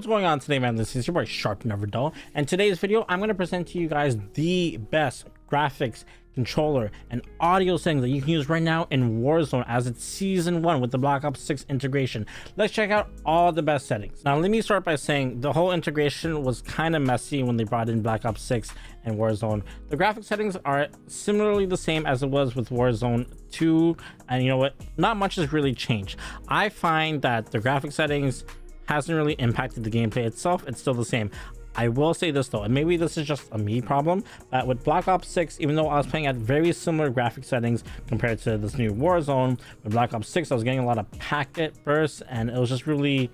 what's going on today, man? This is your boy Sharp Never Dull, and today's video I'm going to present to you guys the best graphics, controller, and audio settings that you can use right now in Warzone as it's season 1 with the Black Ops 6 integration. Let's check out all the best settings. Now let me start by saying the whole integration was kind of messy when they brought in Black Ops 6 and Warzone. The graphic settings are similarly the same as it was with Warzone 2, and you know what, not much has really changed. I find that the graphic settings hasn't really impacted the gameplay itself. It's still the same. I will say this though, and maybe this is just a me problem, but with Black Ops 6, even though I was playing at very similar graphic settings compared to this new Warzone, with Black Ops 6 I was getting a lot of packet bursts and it was just really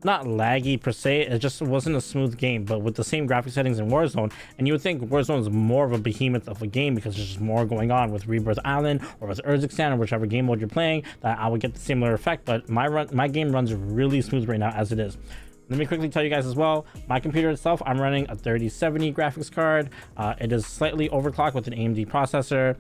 not laggy per se. It just wasn't a smooth game. But with the same graphic settings in Warzone, and you would think Warzone is more of a behemoth of a game because there's just more going on with Rebirth Island or with Xclusive or whichever game mode you're playing, that I would get the similar effect. But my game runs really smooth right now as it is. Let me quickly tell you guys as well, my computer itself, I'm running a 3070 graphics card. It is slightly overclocked with an AMD processor,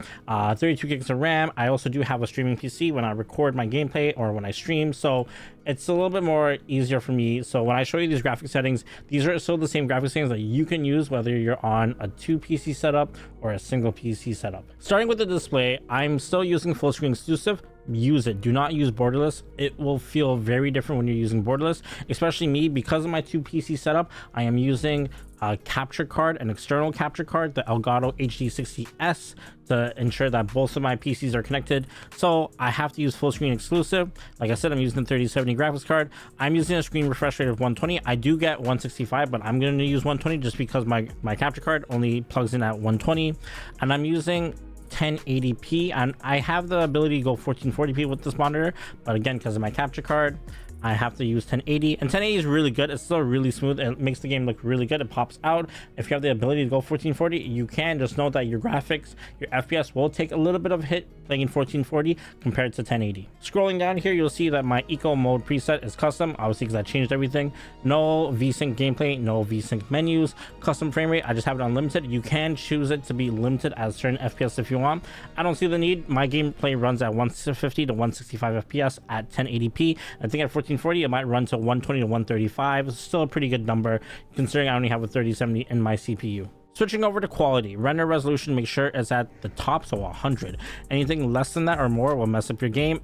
32 gigs of RAM. I also do have a streaming PC when I record my gameplay or when I stream, so it's a little bit more easier for me. So when I show you these graphic settings, these are still the same graphic settings that you can use whether you're on a 2 PC setup or a single PC setup. Starting with the display, I'm still using full screen Xclusive. Use it, do not use borderless. It will feel very different when you're using borderless, especially me, because of my 2 PC setup. I am using a capture card, an external capture card, the Elgato HD60S, to ensure that both of my PCs are connected. So I have to use full screen Xclusive. Like I said, I'm using the 3070 graphics card. I'm using a screen refresh rate of 120. I do get 165, but I'm going to use 120 just because my capture card only plugs in at 120, and I'm using 1080p, and I have the ability to go 1440p with this monitor, but again, because of my capture card, I have to use 1080, and 1080 is really good. It's still really smooth. It makes the game look really good. It pops out. If you have the ability to go 1440, you can. Just know that your graphics, your FPS will take a little bit of a hit playing in 1440 compared to 1080. Scrolling down here, you'll see that my eco mode preset is custom, obviously because I changed everything. No VSync gameplay, no VSync menus, custom frame rate. I just have it on limited. You can choose it to be limited at certain FPS if you want. I don't see the need. My gameplay runs at 150 to 165 FPS at 1080p. I think at 1440 it might run to 120 to 135. It's still a pretty good number considering I only have a 3070 in my CPU. Switching over to quality, render resolution, make sure it's at the top, so 100. Anything less than that or more will mess up your game.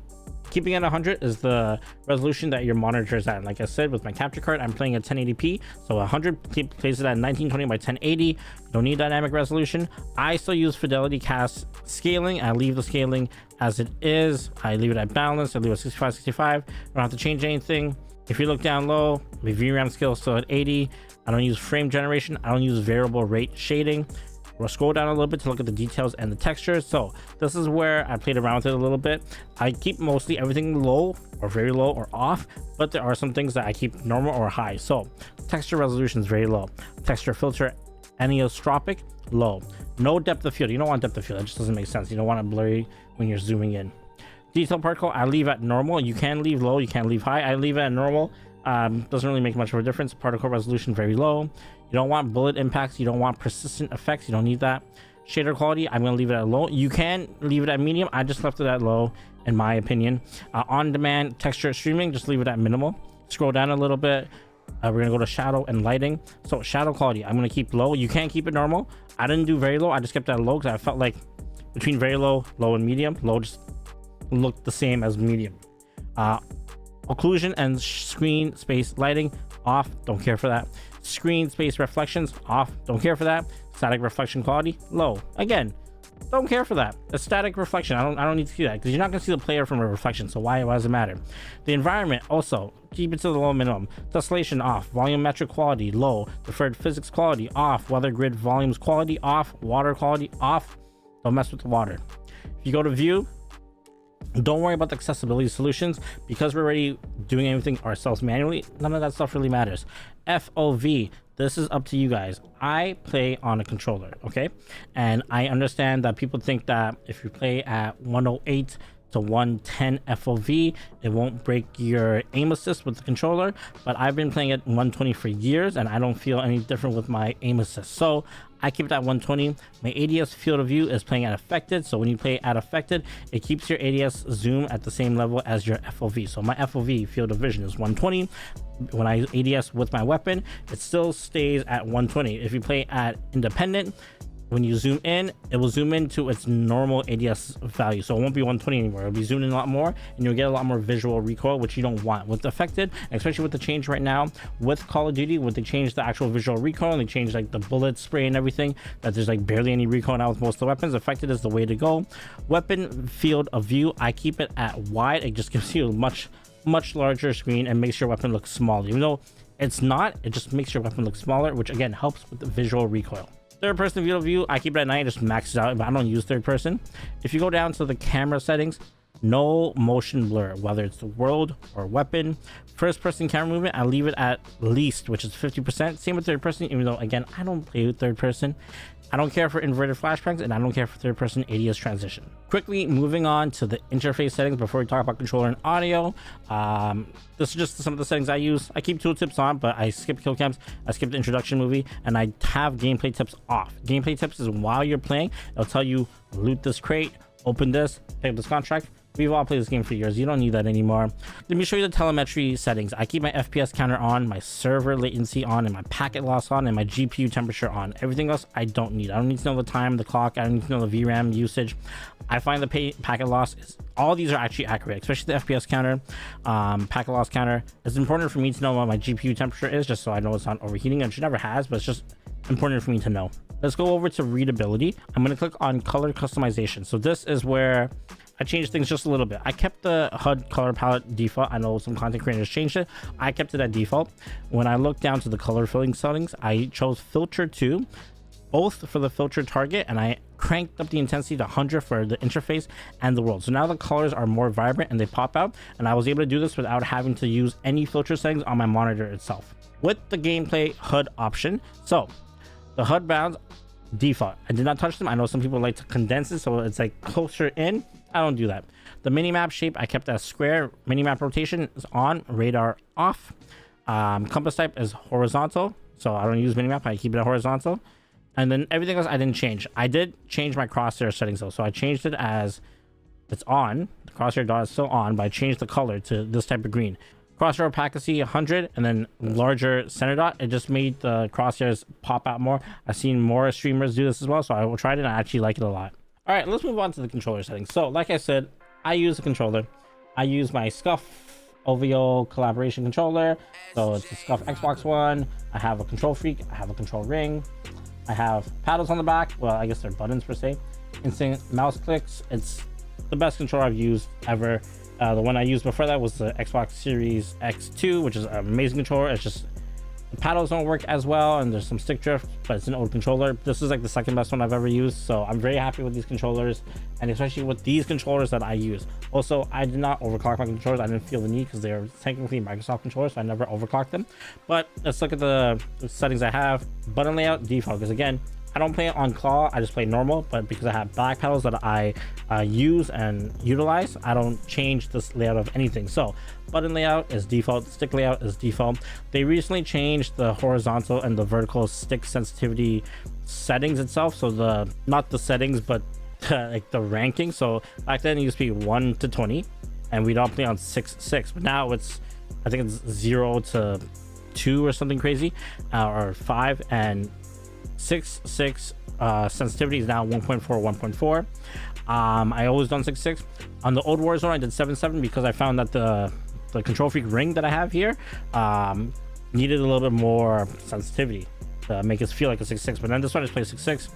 Keeping it 100 is the resolution that your monitor is at. Like I said, with my capture card, I'm playing at 1080p, so 100 places it at 1920 by 1080. Don't need dynamic resolution. I still use fidelity cast scaling. I leave the scaling as it is. I leave it at balance. I leave it at 65. Don't have to change anything. If you look down low, my VRAM scale is still at 80. I don't use frame generation. I don't use variable rate shading. We'll scroll down a little bit to look at the details and the textures. So this is where I played around with it a little bit. I keep mostly everything low or very low or off, but there are some things that I keep normal or high. So texture resolution is very low. Texture filter anisotropic, low. No depth of field. You don't want depth of field. It just doesn't make sense. You don't want it blurry when you're zooming in. Detail particle, I leave at normal. You can leave low, you can leave high. I leave it at normal. Doesn't really make much of a difference. Particle resolution very low. You don't want bullet impacts, you don't want persistent effects, you don't need that. Shader quality, I'm going to leave it at low. You can leave it at medium. I just left it at low in my opinion. On demand texture streaming, just leave it at minimal. Scroll down a little bit. We're going to go to shadow and lighting. So shadow quality, I'm going to keep low. You can keep it normal. I didn't do very low, I just kept it at low because I felt like between very low, low and medium, low just looked the same as medium. Occlusion and screen space lighting, off, don't care for that. Screen space reflections, off, don't care for that. Static reflection quality, low, again, don't care for that. A static reflection, I don't need to see that because you're not going to see the player from a reflection, so why does it matter? The environment, also keep it to the low minimum. Tessellation, off. Volumetric quality, low. Deferred physics quality, off. Weather grid volumes quality, off. Water quality, off. Don't mess with the water. If you go to view, don't worry about the accessibility solutions because we're already doing everything ourselves manually. None of that stuff really matters. FOV, this is up to you guys. I play on a controller, okay? And I understand that people think that if you play at 108 to 110 FOV. It won't break your aim assist with the controller, but I've been playing at 120 for years and I don't feel any different with my aim assist, so I keep it at 120. My ADS field of view is playing at affected, so when you play at affected, it keeps your ADS zoom at the same level as your FOV. So my FOV field of vision is 120. When I ADS with my weapon, it still stays at 120. If you play at independent, when you zoom in, it will zoom into its normal ADS value, so it won't be 120 anymore. It'll be zoomed in a lot more and you'll get a lot more visual recoil, which you don't want with affected, especially with the change right now with Call of Duty, when they changed the actual visual recoil and they changed like the bullet spray and everything, that there's like barely any recoil now with most of the weapons. Affected is the way to go. Weapon field of view, I keep it at wide. It just gives you a much larger screen and makes your weapon look smaller. Even though it's not, it just makes your weapon look smaller, which again helps with the visual recoil. Third person field of view, I keep it at 9, just maxes out, but I don't use third person. If you go down to the camera settings, no motion blur, whether it's the world or weapon. First person camera movement, I leave it at least, which is 50%. Same with third person, even though again I don't play with third person. I don't care for inverted flashbangs and I don't care for third person ADS transition. Quickly moving on to the interface settings before we talk about controller and audio. This is just some of the settings I use. I keep tooltips on, but I skip kill cams, I skip the introduction movie, and I have gameplay tips off. Gameplay tips is while you're playing, it'll tell you loot this crate, open this, pick up this contract. We've all played this game for years. You don't need that anymore. Let me show you the telemetry settings. I keep my FPS counter on, my server latency on, and my packet loss on, and my GPU temperature on. Everything else I don't need. I don't need to know the time, the clock. I don't need to know the VRAM usage. I find the packet loss is, all these are actually accurate, especially the FPS counter, packet loss counter. It's important for me to know what my GPU temperature is, just so I know it's not overheating, and it never has, but it's just important for me to know. Let's go over to readability. I'm going to click on color customization. So this is where I changed things just a little bit. I kept the HUD color palette default. I know some content creators changed it. I kept it at default. When I look down to the color filling settings, I chose filter 2, both for the filter target, and I cranked up the intensity to 100 for the interface and the world. So now the colors are more vibrant and they pop out, and I was able to do this without having to use any filter settings on my monitor itself. With the gameplay HUD option, so the HUD bounds default. I did not touch them. I know some people like to condense it so it's like closer in. I don't do that. The minimap shape I kept as square. Minimap rotation is on, radar off. Compass type is horizontal, so I don't use minimap. I keep it at horizontal. And then everything else I didn't change. I did change my crosshair settings though, so I changed it as it's on. The crosshair dot is still on, but I changed the color to this type of green. Crosshair opacity 100, and then larger center dot. It just made the crosshairs pop out more. I've seen more streamers do this as well, so I will try it and I actually like it a lot. All right, let's move on to the controller settings. So like I said, I use a controller. I use my Scuff OVO collaboration controller. So it's the Scuff Xbox One. I have a Control Freak. I have a Control Ring. I have paddles on the back. Well, I guess they're buttons per se. Instant mouse clicks. It's the best controller I've used ever. The one I used before that was the Xbox Series X2, which is an amazing controller. It's just the paddles don't work as well and there's some stick drift, but it's an old controller. This is like the second best one I've ever used, so I'm very happy with these controllers, and especially with these controllers that I use. Also, I did not overclock my controllers. I didn't feel the need because they're technically Microsoft controllers, so I never overclocked them. But let's look at the settings I have. Button layout default, because again, I don't play it on claw, I just play normal, but because I have back pedals that I use and utilize, I don't change this layout of anything. So button layout is default, stick layout is default. They recently changed the horizontal and the vertical stick sensitivity settings itself, so the not the settings but like the ranking. So back then it used to be 1 to 20 and we'd all play on 6 but now it's, I think it's 0 to 2 or something crazy, or 5, and 6 sensitivity is now 1.4 1.4. I always done 6.6. On the old Warzone I did 7.7 because I found that the Control Freak ring that I have here needed a little bit more sensitivity to make it feel like a 6.6, but then this one I just play 6.6.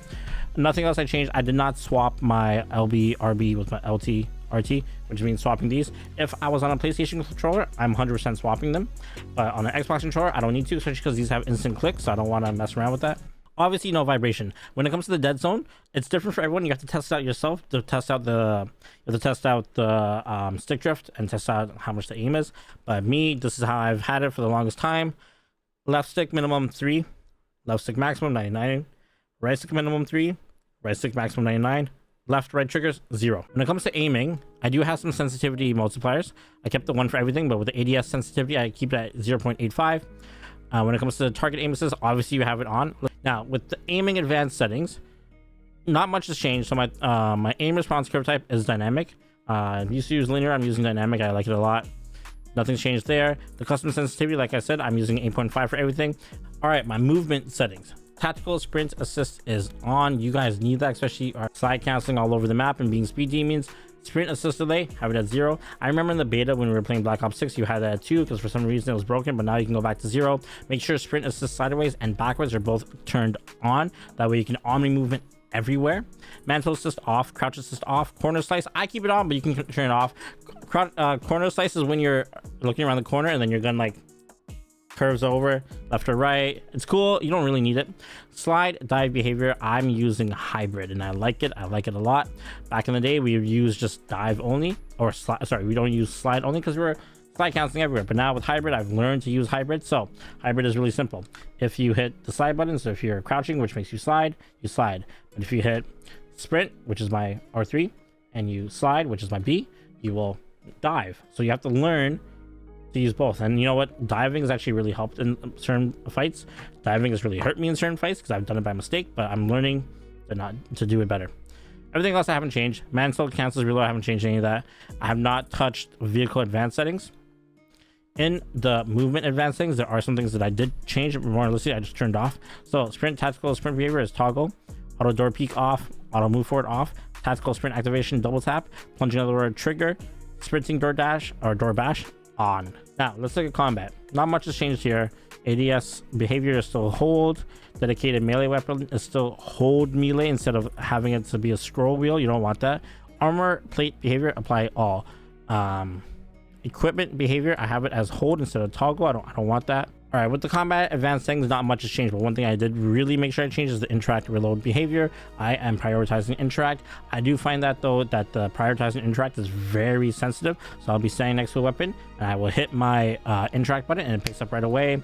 Nothing else I changed. I did not swap my LB RB with my LT RT, which means swapping these. If I was on a PlayStation controller, I'm 100% swapping them, but on an Xbox controller I don't need to, especially because these have instant click, so I don't want to mess around with that. Obviously no vibration. When it comes to the dead zone, it's different for everyone. You have to test it out yourself to test out the stick drift and test out how much the aim is. But me, this is how I've had it for the longest time. Left stick minimum 3, left stick maximum 99, right stick minimum 3, right stick maximum 99, Left, right triggers, 0. When it comes to aiming, I do have some sensitivity multipliers. I kept the 1 for everything, but with the ADS sensitivity, I keep it at 0.85. When it comes to the target aim assist, obviously you have it on. Now, with the aiming advanced settings, not much has changed. So my aim response curve type is dynamic. I used to use linear, I'm using dynamic. I like it a lot. Nothing's changed there. The custom sensitivity, like I said, I'm using 8.5 for everything. All right, my movement settings. Tactical sprint assist is on. You guys need that, especially our slide canceling all over the map and being speed demons. Sprint assist delay, have it at 0. I remember in the beta when we were playing Black Ops 6, you had that at 2 because for some reason it was broken, but now you can go back to 0. Make sure sprint assist sideways and backwards are both turned on. That way you can omni movement everywhere. Mantle assist off, crouch assist off, corner slice, I keep it on, but you can turn it off. Corner slice is when you're looking around the corner and then your gun like curves over left or right. It's cool, you don't really need it. Slide dive behavior, I'm using hybrid and I like it a lot. Back in the day we used just dive only, or sorry, we don't use slide only because we're slide canceling everywhere, but now with hybrid I've learned to use hybrid. So hybrid is really simple. If you hit the slide button, so if you're crouching, which makes you slide, but if you hit sprint, which is my R3, and you slide, which is my B, you will dive. So you have to learn to use both. And you know what, diving has actually really helped in certain fights. Diving has really hurt me in certain fights because I've done it by mistake, but I'm learning to do it better. Everything else I haven't changed. Mantle cancels reload, I haven't changed any of that. I have not touched vehicle advanced settings. In the movement advanced settings, there are some things that I did change. More or less, I just turned off. So sprint, tactical sprint behavior is toggle. Auto door peek off, auto move forward off, tactical sprint activation double tap, plunging otherward trigger, sprinting door dash or door bash on. Now let's look at combat. Not much has changed here. ADS behavior is still hold. Dedicated melee weapon is still hold melee instead of having it to be a scroll wheel. You don't want that. Armor plate behavior, apply all. Equipment behavior, I have it as hold instead of toggle. I don't want that. All right, with the combat advanced settings, not much has changed, but one thing I did really make sure I changed is the interact reload behavior. I am prioritizing interact. I do find that though that the prioritizing interact is very sensitive, so I'll be standing next to a weapon and I will hit my interact button and it picks up right away.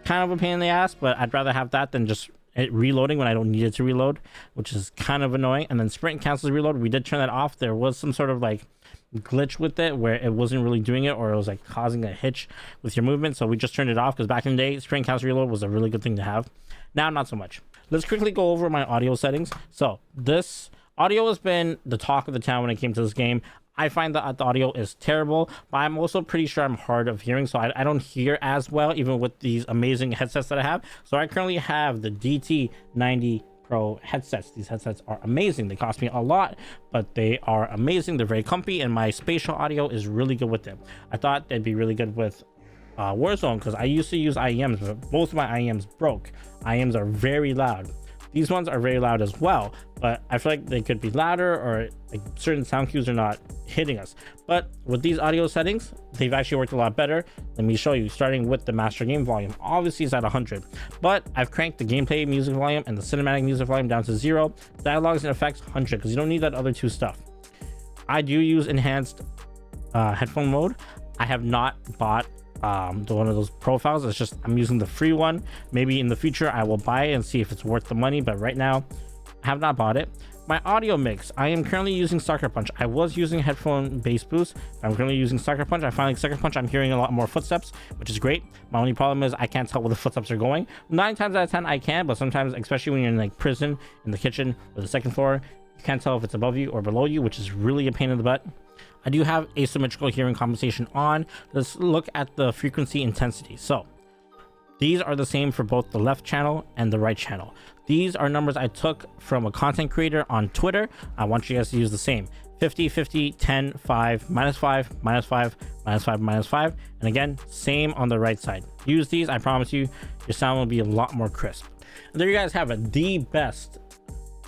Kind of a pain in the ass, but I'd rather have that than just it reloading when I don't need it to reload, which is kind of annoying. And then sprint cancels reload, we did turn that off. There was some sort of like glitch with it where it wasn't really doing it, or it was like causing a hitch with your movement, so we just turned it off because back in the day sprint cancel reload was a really good thing to have. Now not so much. Let's quickly go over my audio settings. So this audio has been the talk of the town when it came to this game. I find that the audio is terrible, but I'm also pretty sure I'm hard of hearing, so I don't hear as well even with these amazing headsets that I have. So I currently have the DT90 Pro headsets. These headsets are amazing. They cost me a lot, but they are amazing. They're very comfy and my spatial audio is really good with them. I thought they'd be really good with Warzone because I used to use IEMs, but both of my IEMs broke. IEMs are very loud. These ones are very loud as well, but I feel like they could be louder, or like certain sound cues are not hitting us. But with these audio settings, they've actually worked a lot better. Let me show you, starting with the master game volume. Obviously it's at 100, but I've cranked the gameplay music volume and the cinematic music volume down to 0. Dialogues and effects 100 because you don't need that other two stuff. I do use enhanced headphone mode. I have not bought one of those profiles. It's just I'm using the free one. Maybe in the future I will buy it and see if it's worth the money, but right now I have not bought it. My audio mix, I am currently using Sucker Punch. I was using headphone bass boost. I'm currently using Sucker Punch. I find like Sucker Punch, I'm hearing a lot more footsteps, which is great. My only problem is I can't tell where the footsteps are going. 9 times out of 10 I can, but sometimes, especially when you're in like prison, in the kitchen or the second floor, you can't tell if it's above you or below you, which is really a pain in the butt. I do have asymmetrical hearing compensation on. Let's look at the frequency intensity. So these are the same for both the left channel and the right channel. These are numbers I took from a content creator on Twitter. I want you guys to use the same. 50, 50, 10, 5, minus 5, minus 5, minus 5, minus 5. And again, same on the right side. Use these, I promise you, your sound will be a lot more crisp. And there you guys have it, the best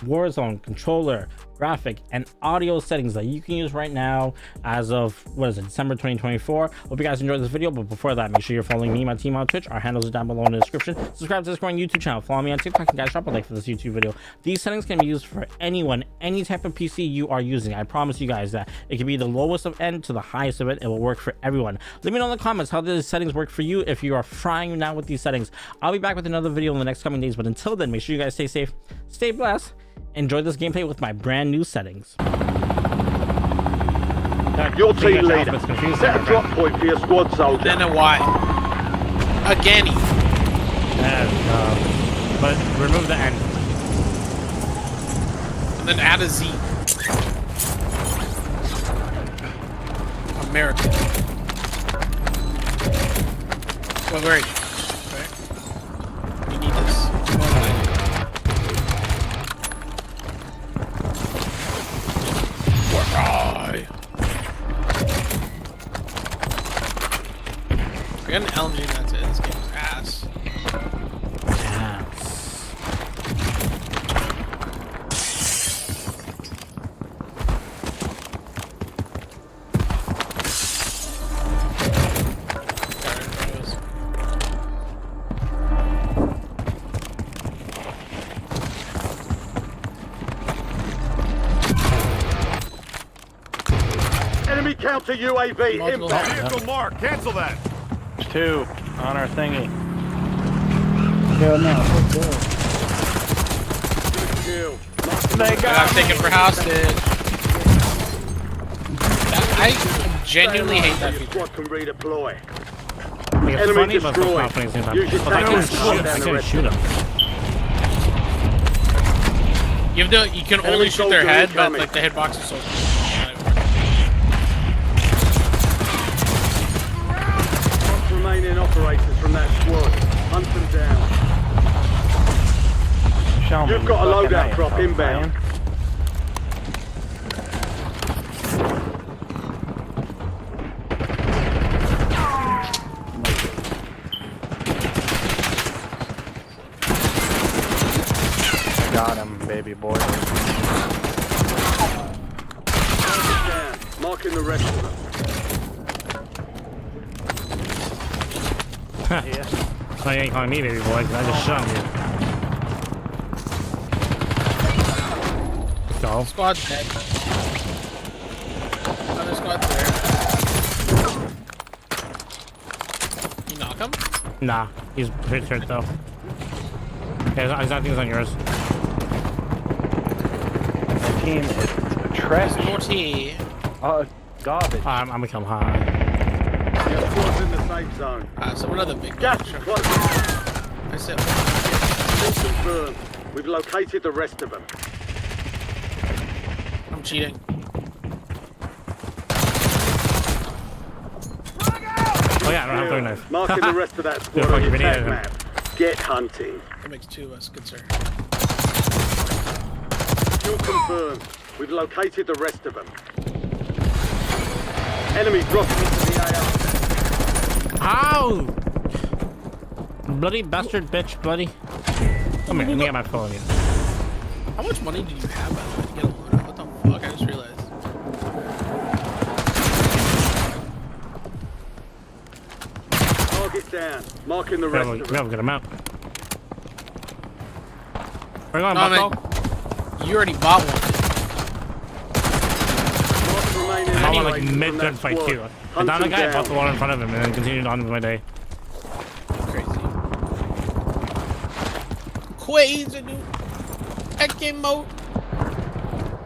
Warzone controller, graphic, and audio settings that you can use right now as of, what is it, December 2024. Hope you guys enjoyed this video, but before that, make sure you're following me and my team on Twitch. Our handles are down below in the description. Subscribe to this growing YouTube channel. Follow me on TikTok, and guys, drop a like for this YouTube video. These settings can be used for anyone, any type of PC you are using. I promise you guys that it can be the lowest of end to the highest of it. It will work for everyone. Let me know in the comments how these settings work for you if you are frying now with these settings. I'll be back with another video in the next coming days, but until then, make sure you guys stay safe, stay blessed, Enjoy this gameplay with my brand new settings. Your team leader. Set a drop point for your squad soldier. Then a Y. Again. But remove the N. And then add a Z. American. Well, where are you? Okay. You need this. Where are I? I got an LG, that's it. This game's ass. Enemy counter UAV inbound. Vehicle mark. Cancel that. There's two on our thingy. Hell no. Kill. I got taken for hostage. I genuinely hate that feature. Squad can redeploy. Like, it's Enemy funny, but destroyed. not funny at the same time. Use your But I tactics can't to hunt shoot, down I the can't rest shoot of him. You can only shoot their head, but like the hitbox is so. Remaining operators from that squad. Hunt them down. Show me You've got a fucking loadout knife, drop I'm inbound. saying. I got him, baby boy. Down. Marking the rest of them. So you ain't calling me baby boy, 'cause I just shot you. Go. Squad's dead. Another squad's there. You knock him? Nah, he's pretty hurt though. Okay, I think it's on yours. My team is trash. 40. Garbage. I'm gonna come high. Your squad's in the safe zone. So another big Gas guy. close. I said, Confirmed. We've located the rest of them. I'm cheating. Oh yeah, I don't have throwing knife. Marking the rest of that squad Fucking on your video. tag map. Get hunting. That makes two of us, good sir. Still confirmed. We've located the rest of them. Enemy dropping into the AR. Ow! Bloody bastard bitch, bloody. Come here, let me get my phone again. How much money do you have by the way to get a loadout? What the fuck? I just realized. Target down. Marking the We rest have of a them. good amount. We're going, No, Buffalo. You already bought one. I want like mid-gun fight too. I downed a guy, bought the water in front of him, and then continued on with my day. Crazy. Crazy, dude. Heckin' mode.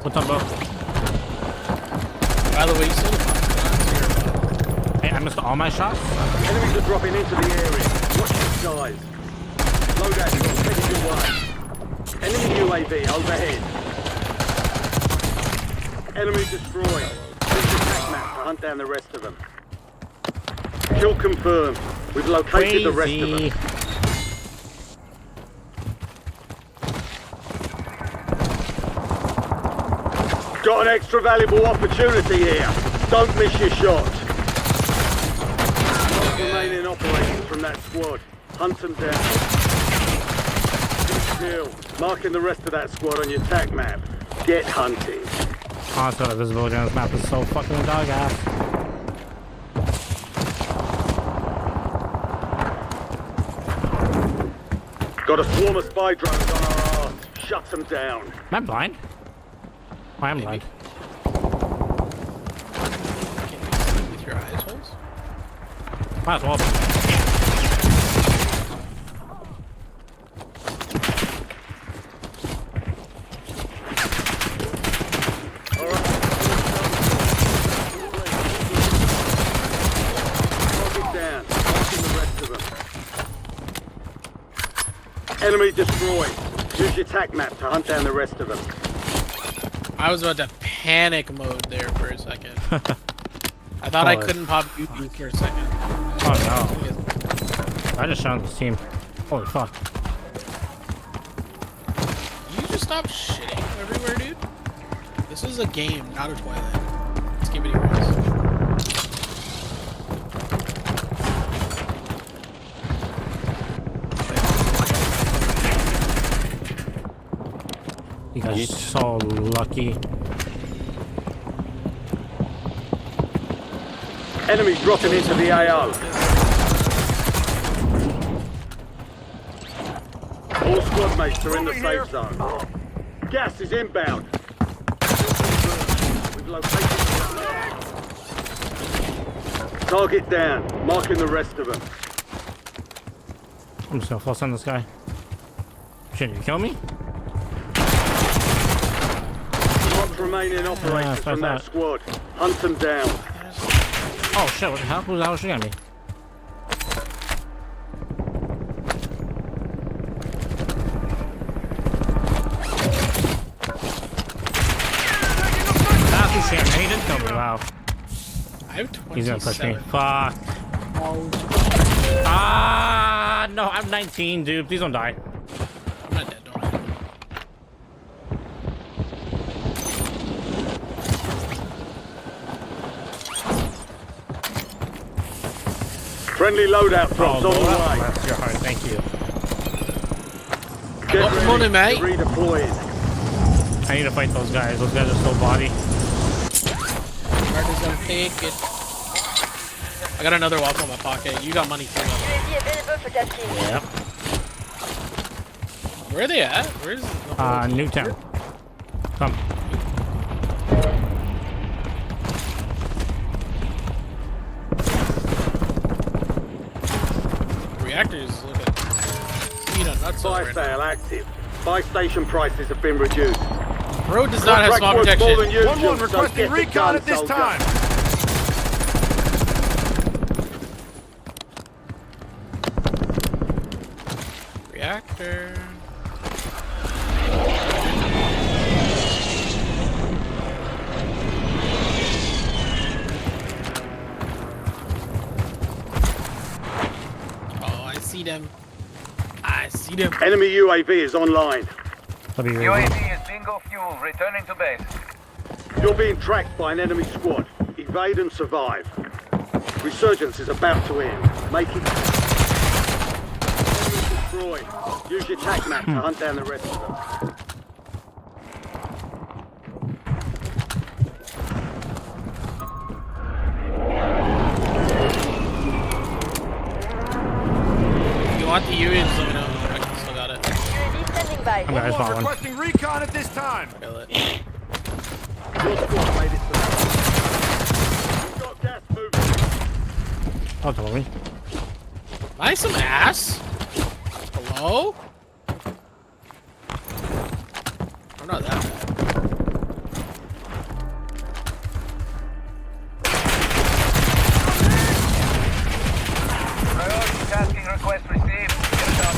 What's up, bro? By the way, you still the Hey, I missed all my shots. Enemies are dropping into the area. Watch your size. Loadout drop headed your way. Enemy UAV overhead. Enemy destroyed. Use the attack map to hunt down the rest of them. Kill confirmed. We've located the rest of them. Got an extra valuable opportunity here. Don't miss your shot. Remaining operators from that squad. Hunt them down. Good kill. Marking the rest of that squad on your attack map. Get hunting. Oh, it's got visibility on this map. It's so fucking dog ass. Got a swarm of spy drones on our arse. Shut them down. Am I blind? I am blind. With your eyes holes? Might as well be. Enemy destroyed. Use your tac map to hunt down the rest of them. I was about to panic mode there for a second. I thought I couldn't pop UV for a second. Oh no. I just shot this team. Holy fuck. You just stop shitting everywhere, dude? This is a game, not a toilet. Let's give it a rest. You guys are so lucky. Enemy dropping into the AO. All squad mates are in the safe zone. Gas is inbound. We've located the target down. Marking the rest of them. I'm just gonna fuss on this guy. Shit, you kill me? Not remaining operators from that squad. Hunt them down. Oh shit, what the hell? Who's the hell shooting at me? That's who's shooting me. He didn't kill me, wow. I have 27. He's gonna push me. Fuck. Ah, no, I'm 19, dude. Please don't die. I'm not dead, don't worry. Friendly loadout drops on the way. Bless your heart, thank you. Get Good morning, mate. Redeployed. I need to fight those guys. Those guys are so body. Where does them take it? I got another waffle in my pocket. You got money too. Yep. Where are they at? Where's Newtown. Come. Reactors look at nuts Buy over sale active. Buy station prices have been reduced. Road does not have small Contract worth more protection. than usual, 1-1 so requesting get the recon gun, at this soldier. time. Reactor. Oh, I see them. I see them. Enemy UAV is online. UAV is bingo fuel, returning to base. You're being tracked by an enemy squad. Evade and survive. Resurgence is about to end. Make it. Enemy destroyed. Use your tac map to hunt down the rest of them. If you want the UAV, just let me know. I still got it. I'm gonna just want one. Requesting recon at this time. Kill it. Your squad made it to the We've got gas moving. Oh, tell me. Buy some ass. Hello? I'm not that bad. Priority tasking request received. Get up.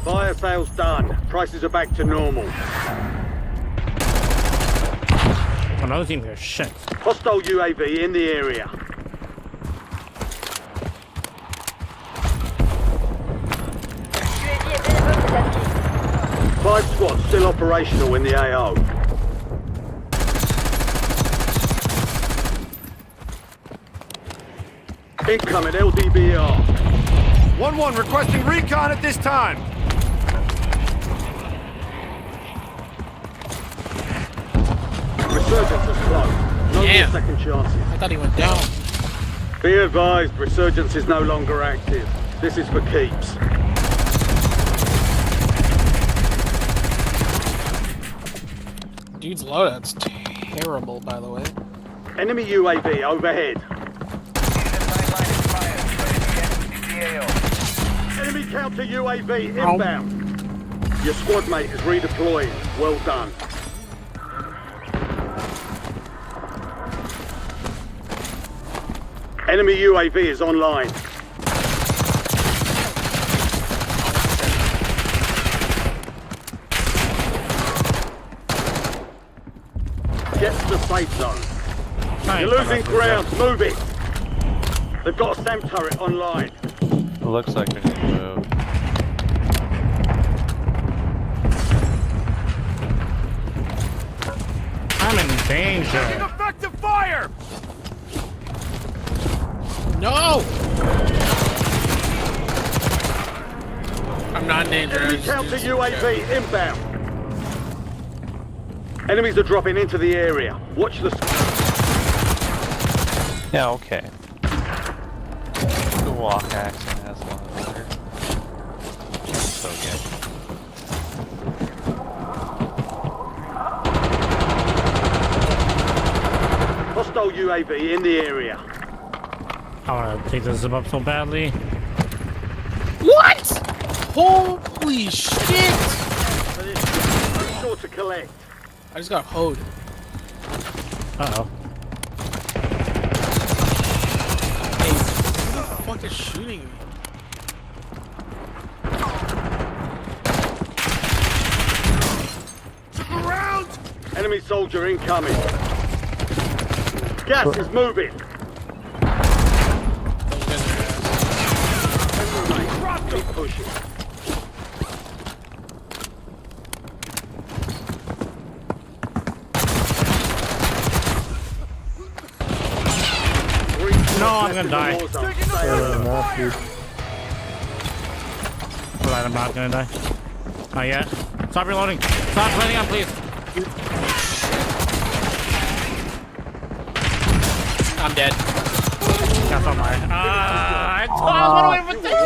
Fire sales done. Prices are back to normal. Another team here. Shit. Hostile UAV in the area. Five squads still operational in the AO. Incoming LDBR. 1-1 requesting recon at this time. Resurgence is close. No Damn. more second chances. I thought he went down. Be advised, Resurgence is no longer active. This is for keeps. Dude's loadout's terrible, by the way. Enemy UAV overhead. Enemy counter UAV inbound. Your squad mate is redeployed. Well done. Enemy UAV is online. safe zone. Nice. You're losing ground. Move it. They've got a SAM turret online. It looks like we need to move. I'm in danger. Effective fire! No! I'm not in danger. I Enemy just counter do some UAV shit. inbound. Enemies are dropping into the area. Watch the. Yeah, okay. The walk accent has one later. So good. Hostile UAV in the area. I want to take this up so badly. What? Holy shit! Be sure to collect. I just got hoed. Uh-oh. Hey, who the fuck is shooting me? Enemy soldier incoming. Gas is moving. Those guys are ass. Keep pushing. No, I'm gonna die. Glad I'm not gonna die. Not yet. Stop reloading. Stop landing on, please. I'm dead. That's on my. I thought I was gonna wait for 30.